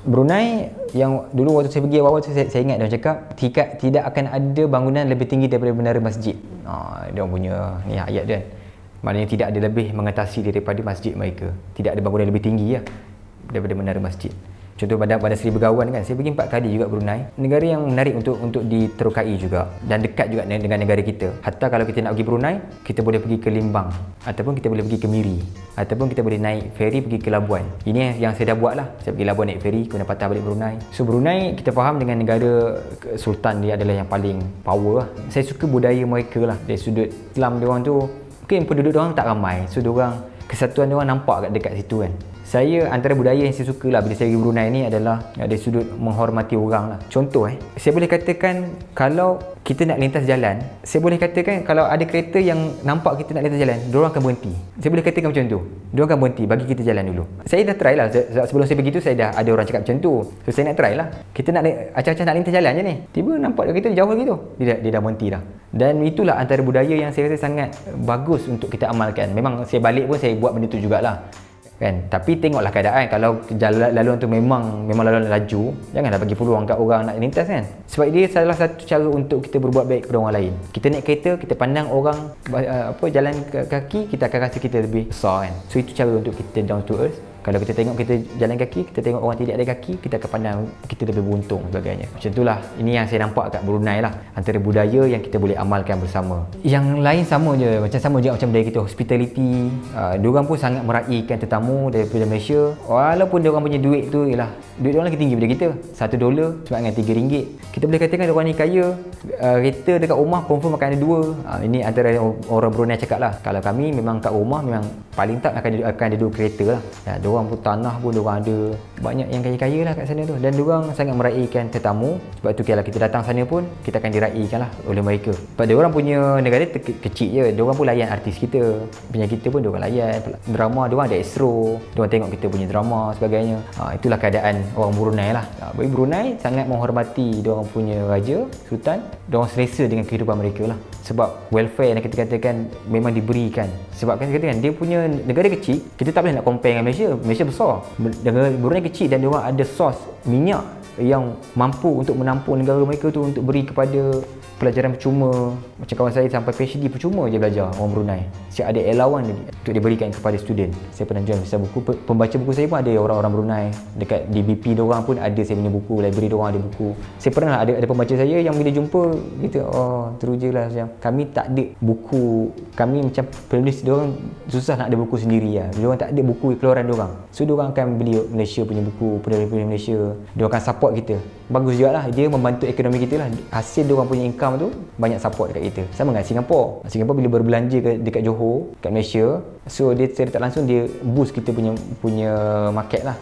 Brunei yang dulu waktu saya pergi awal tu saya ingat dia cakap tidak akan ada bangunan lebih tinggi daripada menara masjid. Dia punya ni ayat dia. Maknanya tidak ada lebih mengatasi daripada masjid mereka. Tidak ada bangunan lebih tinggi lah daripada menara masjid. Contoh Bandar Seri Begawan kan, saya pergi 4 kali juga Brunei. Negara yang menarik untuk diterokai juga dan dekat juga dengan negara kita. Hatta kalau kita nak pergi Brunei, kita boleh pergi ke Limbang ataupun kita boleh pergi ke Miri ataupun kita boleh naik feri pergi ke Labuan. Ini yang saya dah buat lah. Saya pergi Labuan naik feri, kemudian patah balik Brunei. So Brunei kita faham dengan negara Sultan dia adalah yang paling power lah. Saya suka budaya mereka lah. Dari sudut Islam diorang tu, mungkin penduduk diorang tak ramai. So diorang, kesatuan diorang nampak dekat situ kan. Saya antara budaya yang saya suka lah bila saya pergi Brunei ni adalah dari sudut menghormati orang lah. Contoh saya boleh katakan kalau kita nak lintas jalan, saya boleh katakan kalau ada kereta yang nampak kita nak lintas jalan, diorang akan berhenti. Saya boleh katakan macam tu. Diorang akan berhenti bagi kita jalan dulu. Saya dah try lah. Sebelum saya pergi tu saya dah ada orang cakap macam tu. So saya nak try lah. Kita nak acah-acah nak lintas jalan je ni. Tiba nampak kereta jauh lagi tu. Dia dah berhenti dah. Dan itulah antara budaya yang saya rasa sangat bagus untuk kita amalkan. Memang saya balik pun saya buat benda tu jugalah. Kan, tapi tengoklah keadaan. Kalau laluan tu memang laluan laju, janganlah bagi peluang kat orang nak lintas kan. Sebab dia salah satu cara untuk kita berbuat baik kepada orang lain. Kita naik kereta, kita pandang orang jalan kaki, kita akan rasa kita lebih besar kan. So itu cara untuk kita down to earth. Kalau kita tengok kita jalan kaki, kita tengok orang tidak ada kaki, kita akan pandang kita lebih beruntung sebagainya. Macam itulah, ini yang saya nampak kat Brunei lah. Antara budaya yang kita boleh amalkan bersama. Yang lain sama je, sama juga macam budaya kita, hospitality. Diorang pun sangat meraihkan tetamu daripada Malaysia. Walaupun diorang punya duit tu, ialah duit diorang lagi tinggi daripada kita. $1 sebab dengan RM3. Kita boleh katakan diorang ni kaya. Kereta dekat rumah confirm akan ada 2. Ini antara orang Brunei cakap lah. Kalau kami memang kat rumah memang paling tak akan ada 2 kereta lah. Diorang pun tanah pun diorang ada. Banyak yang kaya-kaya lah kat sana tu. Dan diorang sangat meraihkan tetamu. Sebab tu kalau kita datang sana pun, kita akan diraihkan lah oleh mereka. Sebab diorang punya negara kecil je. Diorang pun layan artis kita. Punya kita pun diorang layan. Drama diorang ada Astro. Diorang tengok kita punya drama sebagainya. Itulah keadaan orang Brunei lah. Bagi Brunei sangat menghormati diorang punya raja, sultan. Diorang selesa dengan kehidupan mereka lah. Sebab welfare yang kita katakan memang diberikan. Sebab kita katakan dia punya negara kecil, kita tak boleh nak compare dengan Malaysia. Malaysia besar. Negara Brunei kecil dan diorang ada sos minyak yang mampu untuk menampung negara mereka tu untuk beri kepada pelajaran percuma. Macam kawan saya sampai PhD percuma je belajar orang Brunei. Siap ada allowance untuk diberikan kepada student. Saya pernah jual besar buku. Pembaca buku saya pun ada orang-orang Brunei. Dekat DBP diorang pun ada saya punya buku. Library diorang ada buku. Saya pernah ada pembaca saya yang bila jumpa kita, terus je lah macam kami tak ada buku. Kami macam penulis diorang susah nak ada buku sendiri lah. Diorang tak ada buku keluaran diorang. So diorang akan beli Malaysia punya buku, penulis Malaysia. Diorang akan support kita. Bagus juga lah. Dia membantu ekonomi kita lah. Hasil diorang punya income tu banyak support dekat kita. Sama dengan Singapura. Singapura bila berbelanja dekat Johor, kat Malaysia, so dia secara tak langsung dia boost kita punya market lah.